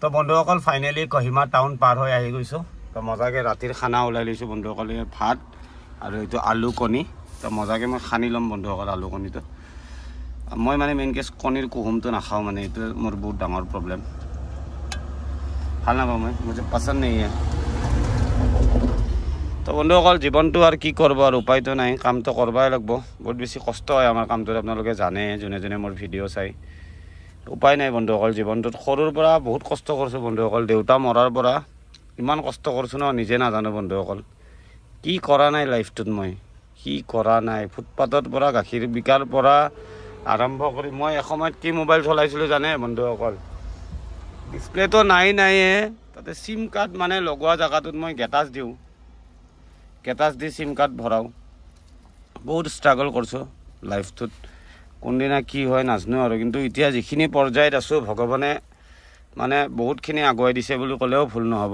তো বন্ধুসকল finally Kohima town পাৰ হৈ আহি গৈছোঁ। তো মজাকৈ ৰাতিৰ খানা ওলাই লৈছোঁ বন্ধুসকল, ভাত আৰু এইটো আলু কণী। তো মজাকৈ মই সানি ল'ম বন্ধুসকল আলু কণীটো। মই মানে মেইন কেছ কণীৰ কুহুমটো নাখাওঁ, মানে এইটো মোৰ বহুত ডাঙৰ প্ৰব্লেম, ভাল নাপাওঁ মই, মোৰ পচন্দ নাই। তো বন্ধুসকল জীৱনটো আৰু কি কৰিব, আৰু উপায়তো নাই, কামটো কৰিবই লাগিব। বহুত বেছি কষ্ট হয় আমাৰ কামটোত, আপোনালোকে জানে যোনে যোনে মোৰ ভিডিঅ' চাই। উপায় নাই বন্ধুসকল, জীৱনটোত সৰুৰ পৰা বহুত কষ্ট কৰিছোঁ বন্ধুসকল। দেউতা মৰাৰ পৰা ইমান কষ্ট কৰিছোঁ ন, নিজে নাজানো বন্ধুসকল। কি কৰা নাই লাইফটোত, মই কি কৰা নাই। ফুটপাথৰ পৰা গাখীৰ বিকাৰ পৰা আৰম্ভ কৰি মই এসময়ত কি মোবাইল চলাইছিলোঁ জানে বন্ধুসকল, ডিছপ্লেটো নাইয়ে, তাতে চিম কাৰ্ড মানে লগোৱা জেগাটোত মই গেটাছ দিওঁ, গেটাছ দি চিম কাৰ্ড ভৰাওঁ। বহুত ষ্ট্ৰাগল কৰিছোঁ লাইফটোত, কোনদিনা কি হয় নাজানো আৰু। কিন্তু এতিয়া যিখিনি পৰ্যায়ত আছোঁ, ভগৱানে মানে বহুতখিনি আগুৱাই দিছে বুলি ক'লেও ভুল নহ'ব।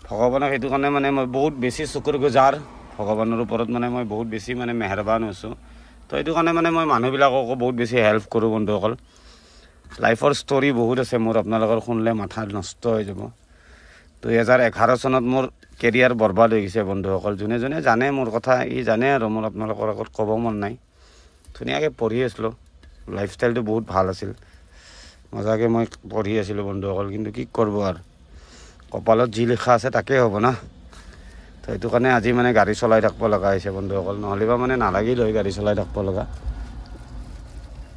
ভগৱানক সেইটো কাৰণে মানে মই বহুত বেছি শুকুৰগুজাৰ, ভগৱানৰ ওপৰত মানে মই বহুত বেছি মানে মেহৰবান হৈছোঁ। তো সেইটো কাৰণে মানে মই মানুহবিলাককো বহুত বেছি হেল্প কৰোঁ বন্ধুসকল। লাইফৰ ষ্টৰি বহুত আছে মোৰ, আপোনালোকৰ শুনিলে মাথা নষ্ট হৈ যাব। 2011 চনত মোৰ কেৰিয়াৰ বৰবাদ হৈ গৈছে বন্ধুসকল। যোনে যোনে জানে মোৰ কথা, ই জানে আৰু মোৰ আপোনালোকৰ আগত ক'ব মন নাই। ধুনীয়াকৈ পঢ়ি আছিলোঁ, লাইফষ্টাইলটো বহুত ভাল আছিল, মজাকৈ মই পঢ়ি আছিলোঁ বন্ধুসকল। কিন্তু কি কৰিব আৰু, কপালত যি লিখা আছে তাকেই হ'ব না। তো সেইটো কাৰণে আজি মানে গাড়ী চলাই থাকিব লগা হৈছে বন্ধুসকল, নহ'লে বা মানে নালাগিল হয় গাড়ী চলাই থাকিব লগা।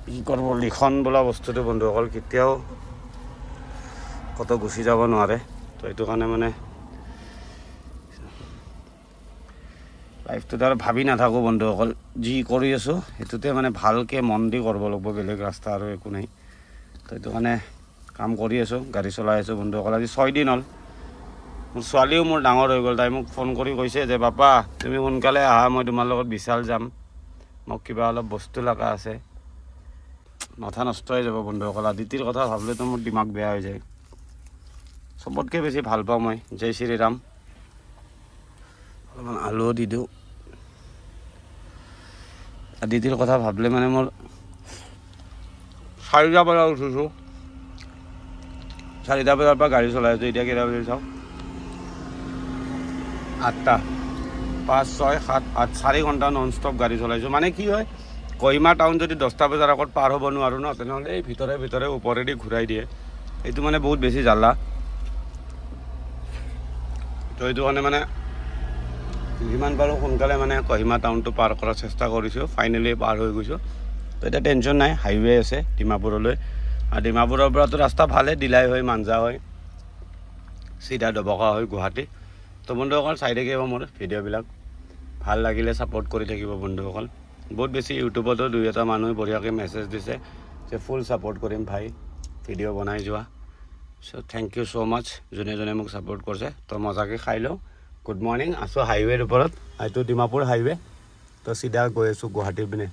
কি কৰিব, লিখন বোলা বস্তুটো বন্ধুসকল কেতিয়াও ক'তো গুচি যাব নোৱাৰে। তো সেইটো কাৰণে মানে লাইফটোত আৰু ভাবি নাথাকোঁ বন্ধুসকল, যি কৰি আছোঁ সেইটোতে মানে ভালকৈ মন দি কৰিব লাগিব, বেলেগ ৰাস্তা আৰু একো নাই। তো সেইটো কাৰণে কাম কৰি আছোঁ, গাড়ী চলাই আছোঁ বন্ধুসকল। আজি 6 দিন হ'ল। মোৰ ছোৱালীও মোৰ ডাঙৰ হৈ গ'ল, তাই মোক ফোন কৰি কৈছে যে পাপা তুমি সোনকালে আহা, মই তোমাৰ লগত বিশাল যাম, মোক কিবা অলপ বস্তু লগা আছে। মাথা নষ্ট হৈ যাব বন্ধুসকল, আদিতিৰ কথা ভাবিলেতো মোৰ দিমাগ বেয়া হৈ যায়। চবতকৈ বেছি ভাল পাওঁ মই জয় শ্ৰীৰাম। অলপমান আলুও দি দিওঁ। আদিতিৰ কথা ভাবিলে মানে মোৰ 4টা বজাত উঠিছোঁ, 4টা বজাৰ পৰা গাড়ী চলাই আছোঁ। এতিয়া কেইটা বাজি চাওঁ, 8টা, 5, 6, 7, 8, 4 ঘণ্টা নন ষ্টপ গাড়ী চলাইছোঁ। মানে কি হয়, কহিমা টাউন যদি 10টা বজাৰ আগত পাৰ হ'ব নোৱাৰোঁ ন, তেনেহ'লে এই ভিতৰে ভিতৰে ওপৰেদি ঘূৰাই দিয়ে। এইটো মানে বহুত বেছি জ্বালা। তো এইটো কাৰণে মানে যিমান পাৰোঁ সোনকালে মানে কহিমা টাউনটো পাৰ কৰাৰ চেষ্টা কৰিছোঁ। ফাইনেলি পাৰ হৈ গৈছোঁ। তো এতিয়া টেনশ্যন নাই, হাইৱে আছে ডিমাপুৰলৈ, আৰু ডিমাপুৰৰ পৰাতো ৰাস্তা ভালেই, দিলাই হৈ মাঞ্জা হয়, চিধা ডবকা হৈ গুৱাহাটী। তো বন্ধুসকল চাই থাকিব মোৰ ভিডিঅ'বিলাক, ভাল লাগিলে ছাপোৰ্ট কৰি থাকিব বন্ধুসকল। বহুত বেছি ইউটিউবতো 2-এটা মানুহে বঢ়িয়াকৈ মেছেজ দিছে যে ফুল ছাপোৰ্ট কৰিম ভাই, ভিডিঅ' বনাই যোৱা। চ' থেংক ইউ ছ' মাছ যোনে যোনে মোক ছাপোৰ্ট কৰিছে। তো মজাকৈ খাই লওঁ। গুড মৰ্ণিং, আছোঁ হাইৱেৰ ওপৰত, এইটো ডিমাপুৰ হাইৱে। তো চিধা গৈ আছোঁ গুৱাহাটীৰ পিনে।